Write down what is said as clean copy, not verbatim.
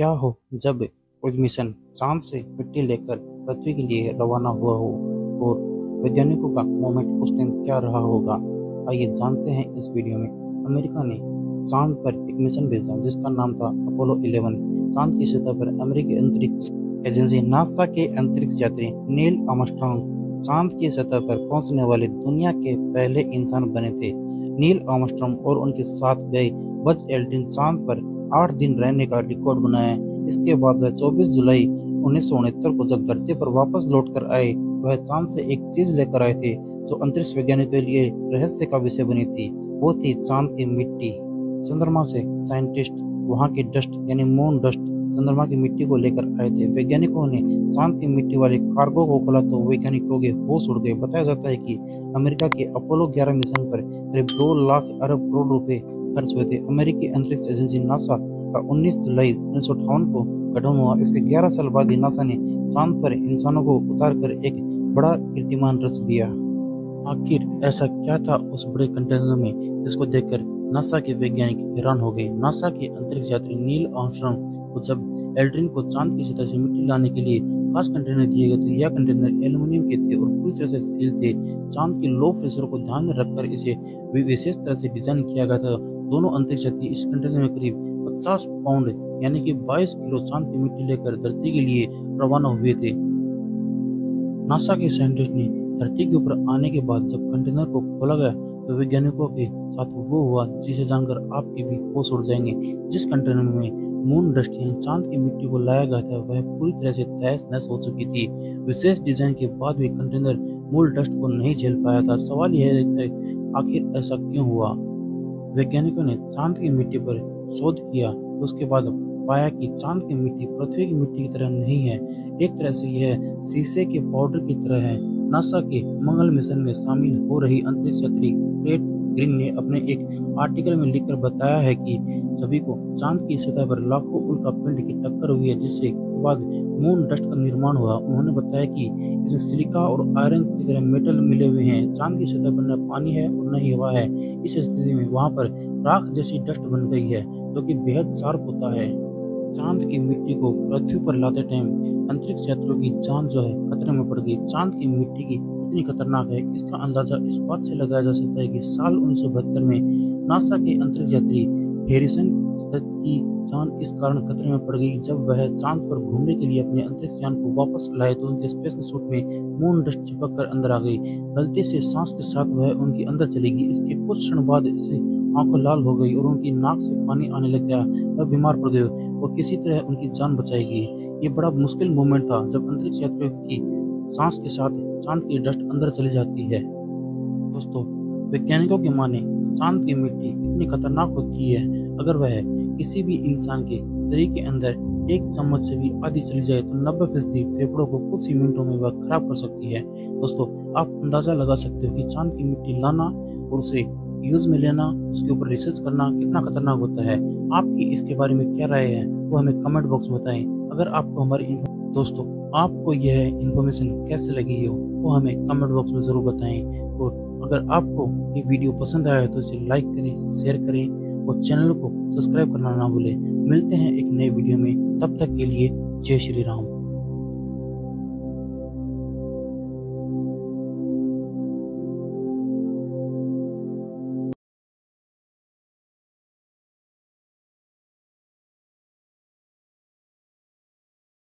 क्या हो जब कोई मिशन चांद से मिट्टी लेकर पृथ्वी के लिए रवाना हुआ हो और वैज्ञानिकों का मोमेंट उस टाइम क्या रहा होगा। आइए जानते हैं इस वीडियो में। अमेरिका ने चांद पर एक मिशन भेजा जिसका नाम था अपोलो 11। चांद की सतह पर अमेरिकी अंतरिक्ष एजेंसी नासा के अंतरिक्ष यात्री नील आर्मस्ट्रांग चांद की सतह पर पहुंचने वाले दुनिया के पहले इंसान बने थे। नील आर्मस्ट्रांग और उनके साथ गए बज एल्ड्रिन चांद पर 8 दिन रहने का रिकॉर्ड बनाया। इसके बाद वह 24 जुलाई 1969 को जब धरती पर वापस लौट कर आए, वह चांद से एक चीज लेकर आए थे जो अंतरिक्ष वैज्ञानिकों के लिए रहस्य का विषय बनी थी। वो थी चांद की मिट्टी। चंद्रमा से साइंटिस्ट वहां की डस्ट यानी मून डस्ट चंद्रमा की मिट्टी को लेकर आए थे। वैज्ञानिकों ने चांद की मिट्टी वाले कार्गो को खोला तो वैज्ञानिकों के होश उड़ गए। बताया जाता है कि अमेरिका के अपोलो 11 मिशन पर करीब 2 लाख अरब करोड़ रुपए खर्च हुए थे। अमेरिकी अंतरिक्ष एजेंसी नासा का 19 जुलाई 1958 को गठन हुआ। इसके 11 साल बाद ही नासा ने चांद पर इंसानों को उतार कर एक बड़ा कीर्तिमान रच दिया। आखिर ऐसा क्या था उस बड़े कंटेनर में जिसको देखकर नासा के वैज्ञानिक हैरान हो गए। नासा के अंतरिक्ष यात्री नील आर्मस्ट्रांग को जब एल्ड्रिन को चांद की सतह से मिट्टी लाने के लिए खास कंटेनर दिए गए थे, यह कंटेनर एल्युमिनियम के थे और पूरी तरह से सील थे। चांद के लो प्रेशर को ध्यान में रखकर इसे विशेष तरह से डिजाइन किया गया था। दोनों अंतरिक्ष यात्री इस कंटेनर में करीब 50 पाउंड यानी कि 22 किलो चांद की मिट्टी लेकर धरती के लिए रवाना हुए थे। नासा के साइंटिस्ट ने धरती के ऊपर आने के बाद जब कंटेनर को खोला गया तो वैज्ञानिकों के साथ वो हुआ जिसे जानकर आपके भी होश उड़ जाएंगे। जिस कंटेनर में मून डस्ट यानी चांद की मिट्टी को लाया गया था वह पूरी तरह से तहस नहस हो चुकी थी। विशेष डिजाइन के बाद भी कंटेनर मून डस्ट को नहीं झेल पाया था। सवाल यह था आखिर ऐसा क्यों हुआ। वैज्ञानिकों ने चांद की मिट्टी पर शोध किया तो उसके बाद पाया कि चांद की मिट्टी पृथ्वी की मिट्टी की तरह नहीं है। एक तरह से यह शीशे के पाउडर की तरह है। नासा के मंगल मिशन में शामिल हो रही अंतरिक्ष यात्री क्रेट ग्रीन ने अपने एक आर्टिकल में लिखकर बताया है कि सभी को चांद की सतह पर लाखों उल्का पिंड की टक्कर हुई है जिससे बाद मून डस्ट का निर्माण हुआ। उन्होंने बताया कि इसमें सिलिका और आयरन की तरह मेटल मिले हुए हैं। चांद की सतह पर न पानी है और न ही हवा है। इस स्थिति में वहां पर राख जैसी डस्ट बन गई है जो कि बेहद शार्प होता है। चांद की मिट्टी को पृथ्वी पर लाते टाइम अंतरिक्ष यात्रियों की जान जो है खतरे में पड़ गई। चांद की मिट्टी की कितनी खतरनाक है इसका अंदाजा इस बात से लगाया जा सकता है कि साल 1972 में नासा के अंतरिक्ष यात्री हैरिसन की जान इस कारण खतरे में पड़ गई जब वह चांद पर घूमने के लिए अपने अंतरिक्ष यान को वापस लाए तो उनके स्पेस सूट में मून डस्ट चिपक कर अंदर आ गई। गलती से सांस के साथ वह उनके अंदर चली गई। इसके कुछ क्षण बाद इसे आंखें लाल हो गई और उनकी नाक से पानी आने लग गया। वह बीमार पड़ गए और किसी तरह उनकी जान बचाएगी। ये बड़ा मुश्किल मोमेंट था जब अंतरिक्ष यात्रियों की सांस के साथ चांद की डस्ट अंदर चली जाती है। दोस्तों, वैज्ञानिकों की माने चांद की मिट्टी इतनी खतरनाक होती है अगर वह किसी भी इंसान के शरीर के अंदर एक चम्मच से भी आधी चली जाए तो 90% फेफड़ों को कुछ ही मिनटों में वह खराब कर सकती है। दोस्तों, आप अंदाजा लगा सकते हो कि चांद की मिट्टी लाना और उसे यूज में लेना, उसके ऊपर रिसर्च करना कितना खतरनाक होता है। आपकी इसके बारे में क्या राय है वो हमें कमेंट बॉक्स में बताएं। अगर आपको हमारी दोस्तों आपको यह इन्फॉर्मेशन कैसे लगी हो वो हमें कमेंट बॉक्स में जरूर बताएं। और अगर आपको ये वीडियो पसंद आया तो इसे लाइक करें, शेयर करें और चैनल को सब्सक्राइब करना ना भूलें। मिलते हैं एक नए वीडियो में, तब तक के लिए जय श्री राम।